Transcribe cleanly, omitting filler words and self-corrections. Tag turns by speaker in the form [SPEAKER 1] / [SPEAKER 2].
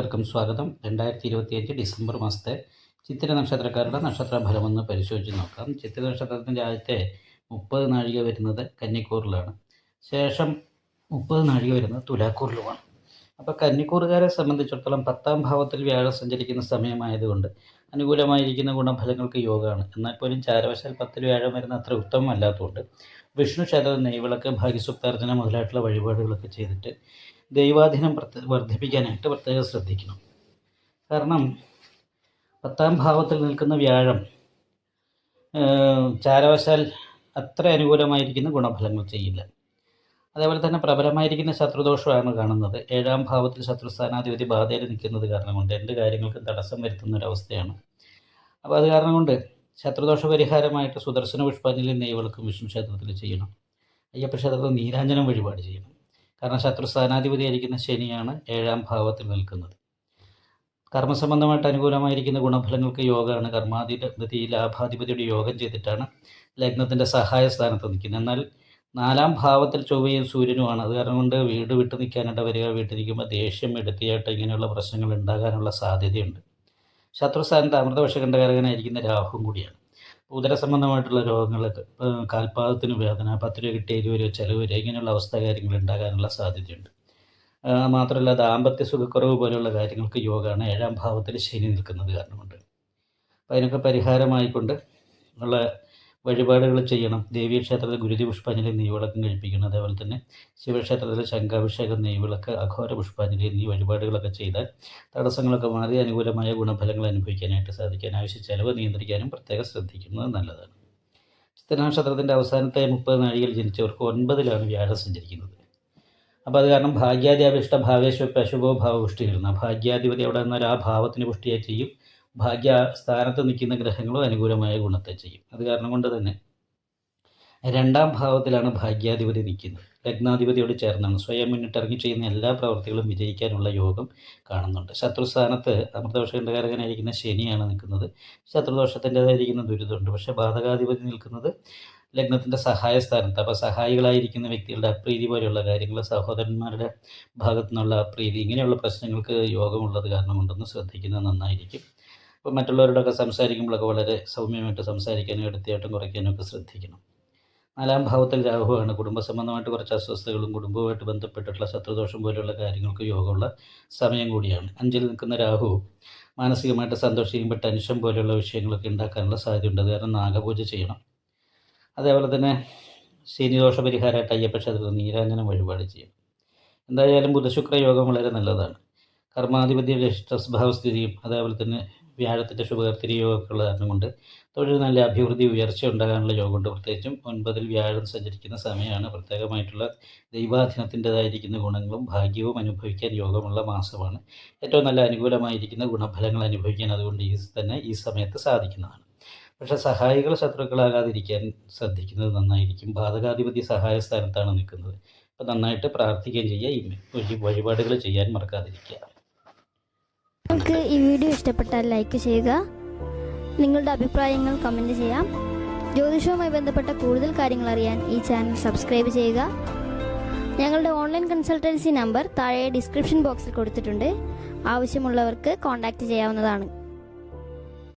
[SPEAKER 1] കൂട്ടുകാർക്കും സ്വാഗതം. 2025 ഡിസംബർ മാസത്തെ ചിത്തിര നക്ഷത്രക്കാരുടെ നക്ഷത്ര ഫലമൊന്ന് പരിശോധിച്ച് നോക്കാം. ചിത്തിര നക്ഷത്രത്തിൻ്റെ ആദ്യത്തെ 30 നാഴിക വരുന്നത് കന്നിക്കൂറിലാണ്. ശേഷം 30 നാഴിക വരുന്നത് തുലാക്കൂറിലുമാണ്. അപ്പോൾ കന്നിക്കൂറുകാരെ സംബന്ധിച്ചിടത്തോളം 10ാം ഭാവത്തിൽ വ്യാഴം സഞ്ചരിക്കുന്ന സമയമായതുകൊണ്ട് അനുകൂലമായിരിക്കുന്ന ഗുണഫലങ്ങൾക്ക് യോഗമാണ്. എന്നാൽ പോലും ചാരവശാൽ 10ൽ വ്യാഴം വരുന്ന അത്ര ഉത്തമമല്ലാത്തതുകൊണ്ട് വിഷ്ണു ക്ഷേത്രം, നെയ്വിളക്ക്, ഭാഗ്യസുക്താർച്ചന മുതലായിട്ടുള്ള വഴിപാടുകളൊക്കെ ചെയ്തിട്ട് ദൈവാധീനം വർദ്ധിപ്പിക്കാനായിട്ട് പ്രത്യേകം ശ്രദ്ധിക്കണം. കാരണം 10ാം ഭാവത്തിൽ നിൽക്കുന്ന വ്യാഴം ചാരവശാൽ അത്ര അനുകൂലമായിരിക്കുന്ന ഗുണഫലങ്ങൾ ചെയ്യില്ല. അതേപോലെ തന്നെ പ്രബലമായിരിക്കുന്ന ശത്രുദോഷമാണ് കാണുന്നത്. 7ാം ഭാവത്തിൽ ശത്രുസ്ഥാനാധിപതി ബാധയിൽ നിൽക്കുന്നത് കാരണം കൊണ്ട് രണ്ട് കാര്യങ്ങൾക്കും തടസ്സം വരുത്തുന്ന ഒരവസ്ഥയാണ്. അപ്പോൾ അത് കാരണം കൊണ്ട് ശത്രുദോഷ പരിഹാരമായിട്ട് സുദർശന പുഷ്പാഞ്ജലി, നെയ്വിളക്കും വിഷ്ണു ക്ഷേത്രത്തിൽ ചെയ്യണം. അയ്യപ്പ ക്ഷേത്രത്തിൽ നീരാഞ്ജനം വഴിപാട് ചെയ്യണം. കാരണം ശത്രുസ്ഥാനാധിപതി ആയിരിക്കുന്ന ശനിയാണ് 7ാം ഭാവത്തിൽ നിൽക്കുന്നത്. കർമ്മസംബന്ധമായിട്ട് അനുകൂലമായിരിക്കുന്ന ഗുണഫലങ്ങൾക്ക് യോഗമാണ്. കർമാധിപതി, ലാഭാധിപതിയുടെ യോഗം ചെയ്തിട്ടാണ് ലഗ്നത്തിൻ്റെ സഹായ സ്ഥാനത്ത് നിൽക്കുന്നത്. എന്നാൽ 4ാം ഭാവത്തിൽ ചൊവ്വയും സൂര്യനുമാണ്. അത് കാരണം കൊണ്ട് വീട് വിട്ടു നിൽക്കാനിട വരിക, വീട്ടിലിരിക്കുമ്പോൾ ദേഷ്യം, എടുത്തിയായിട്ട് ഇങ്ങനെയുള്ള പ്രശ്നങ്ങൾ ഉണ്ടാകാനുള്ള സാധ്യതയുണ്ട്. ശത്രുസ്ഥാനത്ത് അമൃതവിഷകണ്ഠകാരകനായിരിക്കുന്ന രാഹുവും കൂടിയാണ്. ഉദര സംബന്ധമായിട്ടുള്ള രോഗങ്ങൾക്ക്, കാൽപാദത്തിന് വേദന, 10 രൂപ കിട്ടിയ 20 രൂപ ചിലവ് വരിക, ഇങ്ങനെയുള്ള അവസ്ഥ കാര്യങ്ങൾ ഉണ്ടാകാനുള്ള സാധ്യതയുണ്ട്. മാത്രമല്ല ദാമ്പത്യ സുഖക്കുറവ് പോലെയുള്ള കാര്യങ്ങൾക്ക് യോഗമാണ് 7ാം ഭാവത്തിൽ ശനി നിൽക്കുന്നത് കാരണം കൊണ്ട്. അപ്പോൾ അതിനൊക്കെ പരിഹാരമായിക്കൊണ്ട് ഉള്ള വഴിപാടുകൾ ചെയ്യണം. ദേവീക്ഷേത്രത്തിൽ ഗുരുതി പുഷ്പാഞ്ജലി, നെയ്വിളക്കം കഴിപ്പിക്കണം. അതേപോലെ തന്നെ ശിവക്ഷേത്രത്തിൽ ശംഖാഭിഷേകം, നെയ്വിളക്ക്, അഘോര പുഷ്പാഞ്ജലി എന്നീ വഴിപാടുകളൊക്കെ ചെയ്താൽ തടസ്സങ്ങളൊക്കെ മാറി അനുകൂലമായ ഗുണഫലങ്ങൾ അനുഭവിക്കാനായിട്ട് സാധിക്കാൻ, ആവശ്യ ചെലവ് നിയന്ത്രിക്കാനും പ്രത്യേകം ശ്രദ്ധിക്കുന്നത് നല്ലതാണ്. ചിത്തിര നക്ഷത്രത്തിൻ്റെ അവസാനത്തെ 30 നാഴികയിൽ ജനിച്ചവർക്ക് 9ലാണ് വ്യാഴം സഞ്ചരിക്കുന്നത്. അപ്പോൾ അത് കാരണം ഭാഗ്യാദ്യാഭിഷ്ട ഭാവേശ്വ അശുഭോ ഭാവപുഷ്ടി വരുന്ന ഭാഗ്യാധിപതി അവിടെ നിന്നാൽ ആ ഭാവത്തിന് പുഷ്ടിയായി ചെയ്യും. ഭാഗ്യ സ്ഥാനത്ത് നിൽക്കുന്ന ഗ്രഹങ്ങളും അനുകൂലമായ ഗുണത്തെ ചെയ്യും. അത് കാരണം കൊണ്ട് തന്നെ 2ാം ഭാവത്തിലാണ് ഭാഗ്യാധിപതി നിൽക്കുന്നത്. ലഗ്നാധിപതിയോട് ചേർന്നാണ്. സ്വയം മുന്നിട്ടിറങ്ങി ചെയ്യുന്ന എല്ലാ പ്രവൃത്തികളും വിജയിക്കാനുള്ള യോഗം കാണുന്നുണ്ട്. ശത്രുസ്ഥാനത്ത് അമൃതദോഷകണ്ഠകാരകനായിരിക്കുന്ന ശനിയാണ് നിൽക്കുന്നത്. ശത്രുദോഷത്തിൻ്റെതായിരിക്കുന്ന ദുരിതമുണ്ട്. പക്ഷേ ബാധകാധിപതി നിൽക്കുന്നത് ലഗ്നത്തിൻ്റെ സഹായ സ്ഥാനത്ത്. അപ്പോൾ സഹായികളായിരിക്കുന്ന വ്യക്തികളുടെ അപ്രീതി പോലെയുള്ള കാര്യങ്ങൾ, സഹോദരന്മാരുടെ ഭാഗത്തു നിന്നുള്ള അപ്രീതി, ഇങ്ങനെയുള്ള പ്രശ്നങ്ങൾക്ക് യോഗമുള്ളത് കാരണം കൊണ്ടൊന്ന് ശ്രദ്ധിക്കുന്നത് നന്നായിരിക്കും. അപ്പോൾ മറ്റുള്ളവരോടൊക്കെ സംസാരിക്കുമ്പോഴൊക്കെ വളരെ സൗമ്യമായിട്ട് സംസാരിക്കാനും എടുത്തിയായിട്ടും കുറയ്ക്കാനും ഒക്കെ ശ്രദ്ധിക്കണം. 4ാം ഭാവത്തിൽ രാഹുവാണ്. കുടുംബ സംബന്ധമായിട്ട് കുറച്ച് അസ്വസ്ഥതകളും കുടുംബവുമായിട്ട് ബന്ധപ്പെട്ടിട്ടുള്ള ശത്രുദോഷം പോലെയുള്ള കാര്യങ്ങൾക്ക് യോഗമുള്ള സമയം കൂടിയാണ്. 5ൽ നിൽക്കുന്ന രാഹു മാനസികമായിട്ട് സന്തോഷിക്കുമ്പോൾ ടെൻഷൻ പോലെയുള്ള വിഷയങ്ങളൊക്കെ ഉണ്ടാക്കാനുള്ള സാധ്യതയുണ്ട്. അത് കാരണം നാഗപൂജ ചെയ്യണം. അതേപോലെ തന്നെ ശനിദോഷ പരിഹാരമായിട്ട് അയ്യപ്പ ക്ഷേത്രത്തിൽ നീരാഞ്ജനം വഴിപാട് ചെയ്യണം. എന്തായാലും ബുധശുക്ര യോഗം വളരെ നല്ലതാണ്. കർമാധിപതിയുടെ ഇഷ്ടസ്വഭാവസ്ഥിതിയും അതേപോലെ തന്നെ വ്യാഴത്തിൻ്റെ ശുഭകർത്തിരി യോഗമൊക്കെ ഉള്ള കാരണം കൊണ്ട് തൊഴിൽ നല്ല അഭിവൃദ്ധി, ഉയർച്ച ഉണ്ടാകാനുള്ള യോഗമുണ്ട്. പ്രത്യേകിച്ചും 9ൽ വ്യാഴം സഞ്ചരിക്കുന്ന സമയമാണ്. പ്രത്യേകമായിട്ടുള്ള ദൈവാധീനത്തിൻ്റെതായിരിക്കുന്ന ഗുണങ്ങളും ഭാഗ്യവും അനുഭവിക്കാൻ യോഗമുള്ള മാസമാണ്. ഏറ്റവും നല്ല അനുകൂലമായിരിക്കുന്ന ഗുണഫലങ്ങൾ അനുഭവിക്കാൻ അതുകൊണ്ട് ഈ സമയത്ത് സാധിക്കുന്നതാണ്. പക്ഷേ സഹായികൾ ശത്രുക്കളാകാതിരിക്കാൻ ശ്രദ്ധിക്കുന്നത് നന്നായിരിക്കും. ബാധകാധിപതി സഹായ സ്ഥാനത്താണ് നിൽക്കുന്നത്. അപ്പോൾ നന്നായിട്ട് പ്രാർത്ഥിക്കുകയും ചെയ്യുക. ഈ വഴിപാടുകൾ ചെയ്യാൻ മറക്കാതിരിക്കുക.
[SPEAKER 2] നിങ്ങൾക്ക് ഈ വീഡിയോ ഇഷ്ടപ്പെട്ടാൽ ലൈക്ക് ചെയ്യുക. നിങ്ങളുടെ അഭിപ്രായങ്ങൾ കമൻറ്റ് ചെയ്യാം. ജ്യോതിഷവുമായി ബന്ധപ്പെട്ട കൂടുതൽ കാര്യങ്ങൾ അറിയാൻ ഈ ചാനൽ സബ്സ്ക്രൈബ് ചെയ്യുക. ഞങ്ങളുടെ ഓൺലൈൻ കൺസൾട്ടൻസി നമ്പർ താഴെ ഡിസ്ക്രിപ്ഷൻ ബോക്സിൽ കൊടുത്തിട്ടുണ്ട്. ആവശ്യമുള്ളവർക്ക് കോൺടാക്റ്റ് ചെയ്യാവുന്നതാണ്.